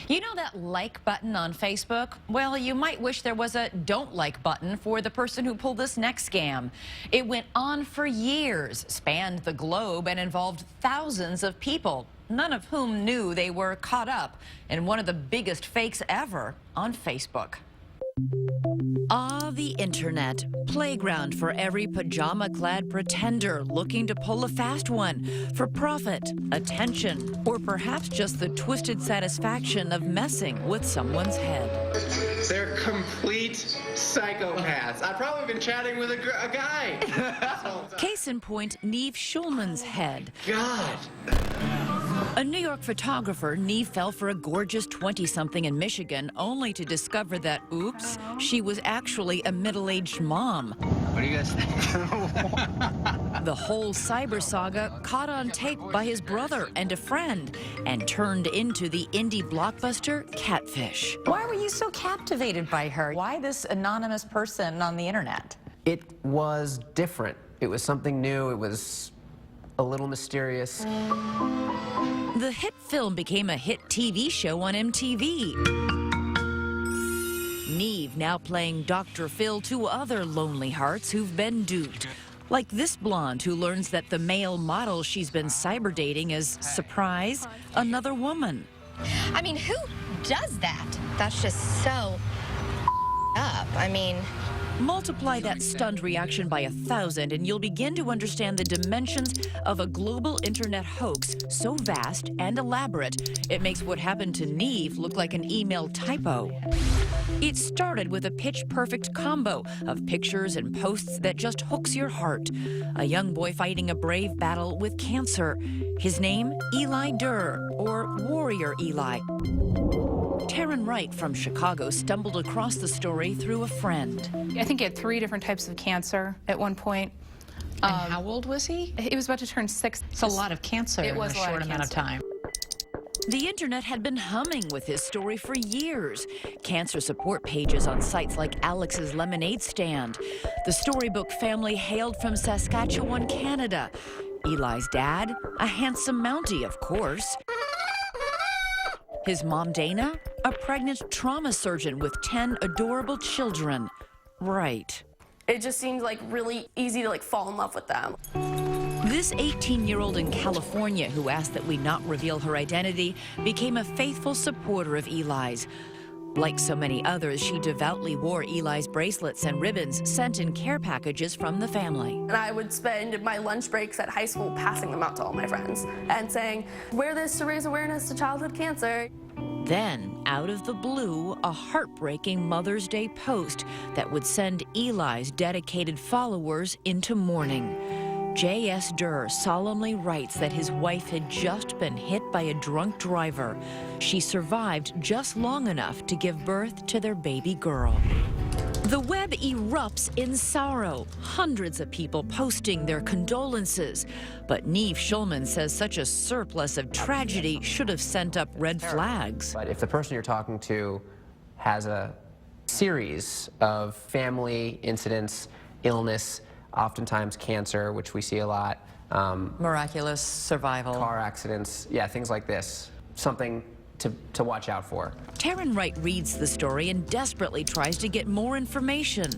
You know that like button on Facebook? Well, you might wish there was a don't like button for the person who pulled this next scam. It went on for years, spanned the globe, and involved thousands of people, none of whom knew they were caught up in one of the biggest fakes ever on Facebook. Ah, the internet, playground for every pajama-clad pretender looking to pull a fast one for profit, attention, or perhaps just the twisted satisfaction of messing with someone's head. They're complete psychopaths. I've probably been chatting with a guy. Case in point, Neve Schulman's head. God. A New York photographer, Neve fell for a gorgeous 20-something in Michigan, only to discover that, oops, she was actually a middle-aged mom. What do you guys think? The whole cyber saga caught on tape by his brother and a friend and turned into the indie blockbuster Catfish. Why were you so captivated by her? Why this anonymous person on the internet? It was different. It was something new. It was a little mysterious. The hit film became a hit TV show on MTV. Neve now playing Dr. Phil to other lonely hearts who've been duped. Like this blonde who learns that the male model she's been cyber dating is, surprise, another woman. I mean, who does that? That's just so up. I mean... Multiply that stunned reaction by 1,000 and you'll begin to understand the dimensions of a global internet hoax so vast and elaborate, it makes what happened to Neve look like an email typo. It started with a pitch-perfect combo of pictures and posts that just hooks your heart. A young boy fighting a brave battle with cancer. His name, Eli Dirr, or Warrior Eli. Taryn Wright from Chicago stumbled across the story through a friend. I think he had 3 different types of cancer at one point. And how old was he? He was about to turn 6. It's a lot of cancer in a short amount of time. The internet had been humming with his story for years. Cancer support pages on sites like Alex's Lemonade Stand. The storybook family hailed from Saskatchewan, Canada. Eli's dad, a handsome Mountie, of course. His mom, Dana, a pregnant trauma surgeon with 10 adorable children. Right. It just seemed like really easy to fall in love with them. This 18-year-old in California who asked that we not reveal her identity became a faithful supporter of Eli's. Like so many others, she devoutly wore Eli's bracelets and ribbons sent in care packages from the family. And I would spend my lunch breaks at high school passing them out to all my friends and saying, wear this to raise awareness to childhood cancer. Then, out of the blue, a heartbreaking Mother's Day post that would send Eli's dedicated followers into mourning. J.S. Dirr solemnly writes that his wife had just been hit by a drunk driver. She survived just long enough to give birth to their baby girl. The web erupts in sorrow, hundreds of people posting their condolences. But Neve Schulman says such a surplus of tragedy should have sent up red flags. But if the person you're talking to has a series of family incidents, illness, oftentimes cancer, which we see a lot. Miraculous survival. Car accidents, yeah, things like this. Something to watch out for. Taryn Wright reads the story and desperately tries to get more information.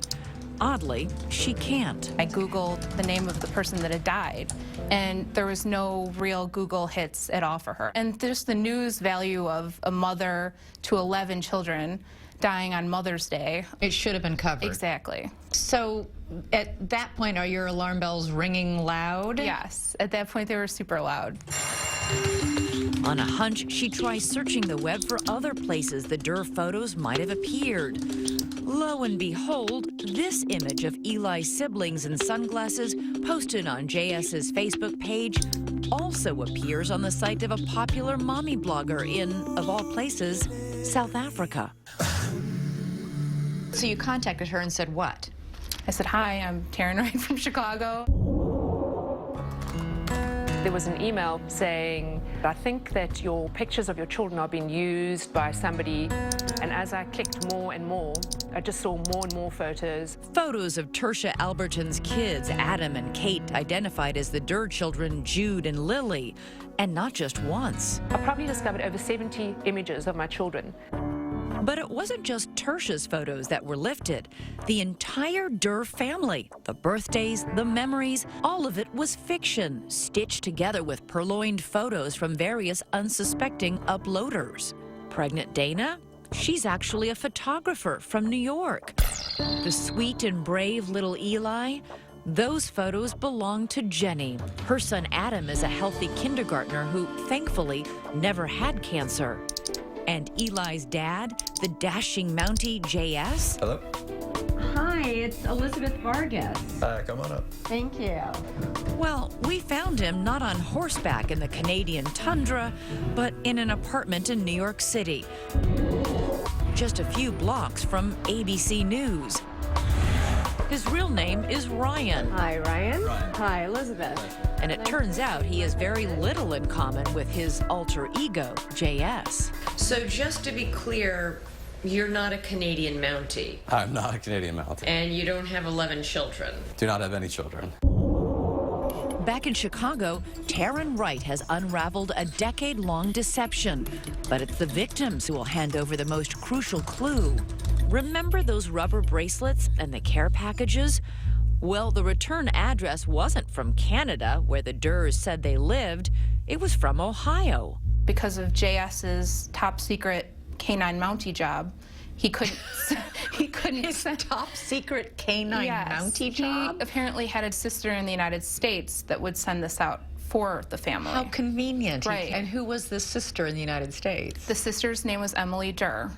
Oddly, she can't. I Googled the name of the person that had died, and there was no real Google hits at all for her. And just the news value of a mother to 11 children dying on Mother's Day. It should have been covered. Exactly. So at that point, are your alarm bells ringing loud? Yes. At that point, they were super loud. On a hunch, she tries searching the web for other places the Dirr photos might have appeared. Lo and behold, this image of Eli's siblings in sunglasses posted on JS's Facebook page also appears on the site of a popular mommy blogger in, of all places, South Africa. So you contacted her and said what? I said, hi, I'm Taryn Wright from Chicago. There was an email saying, I think that your pictures of your children are being used by somebody. And as I clicked more and more, I just saw more and more photos. Photos of Tertia Alberton's kids, Adam and Kate, identified as the Dirr children, Jude and Lily. And not just once. I probably discovered over 70 images of my children. But it wasn't just Tertia's photos that were lifted. The entire Dirr family, the birthdays, the memories, all of it was fiction, stitched together with purloined photos from various unsuspecting uploaders. Pregnant Dana? She's actually a photographer from New York. The sweet and brave little Eli? Those photos belong to Jenny. Her son Adam is a healthy kindergartner who, thankfully, never had cancer. And Eli's dad, the dashing Mountie JS? Hello? Hi, it's Elizabeth Vargas. Come on up. Thank you. Well, we found him not on horseback in the Canadian tundra, but in an apartment in New York City. Just a few blocks from ABC News. His real name is Ryan. Hi, Ryan. Hi, Elizabeth. And it turns out he has very little in common with his alter ego, JS. So just to be clear, you're not a Canadian Mountie. I'm not a Canadian Mountie. And you don't have 11 children. Do not have any children. Back in Chicago, Taryn Wright has unraveled a decade-long deception. But it's the victims who will hand over the most crucial clue. Remember those rubber bracelets and the care packages? Well, the return address wasn't from Canada, where the Dirrs said they lived. It was from Ohio. Because of JS's top secret canine Mountie job, he couldn't His top secret canine Mountie job? He apparently had a sister in the United States that would send this out for the family. How convenient. Right. And who was this sister in the United States? The sister's name was Emily Dirr.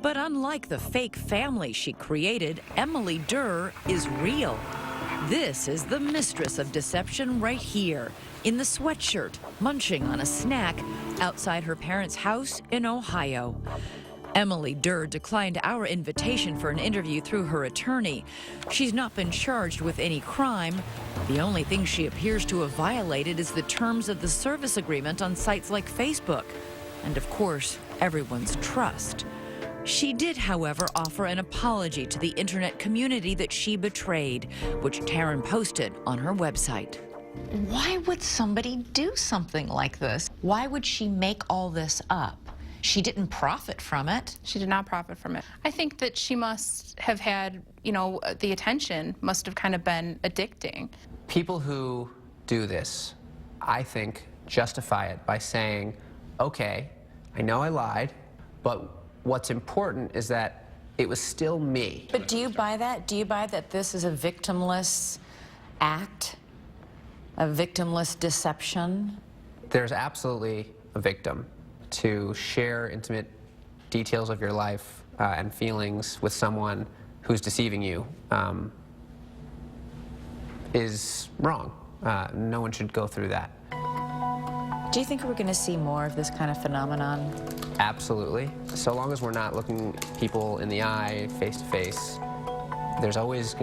But unlike the fake family she created, Emily Dirr is real. This is the mistress of deception right here, in the sweatshirt, munching on a snack outside her parents' house in Ohio. Emily Dirr declined our invitation for an interview through her attorney. She's not been charged with any crime. The only thing she appears to have violated is the terms of the service agreement on sites like Facebook. And of course, everyone's trust. She did, however, offer an apology to the internet community that she betrayed, which Taryn posted on her website. Why would somebody do something like this? Why would she make all this up? She didn't profit from it. She did not profit from it. I think that she must have had, the attention must have kind of been addicting. People who do this, I think, justify it by saying, okay, I know I lied, but what's important is that it was still me. But do you buy that? Do you buy that this is a victimless act? A victimless deception? There's absolutely a victim. To share intimate details of your life and feelings with someone who's deceiving you is wrong. No one should go through that. Do you think we're going to see more of this kind of phenomenon? Absolutely. So long as we're not looking people in the eye, face to face, there's always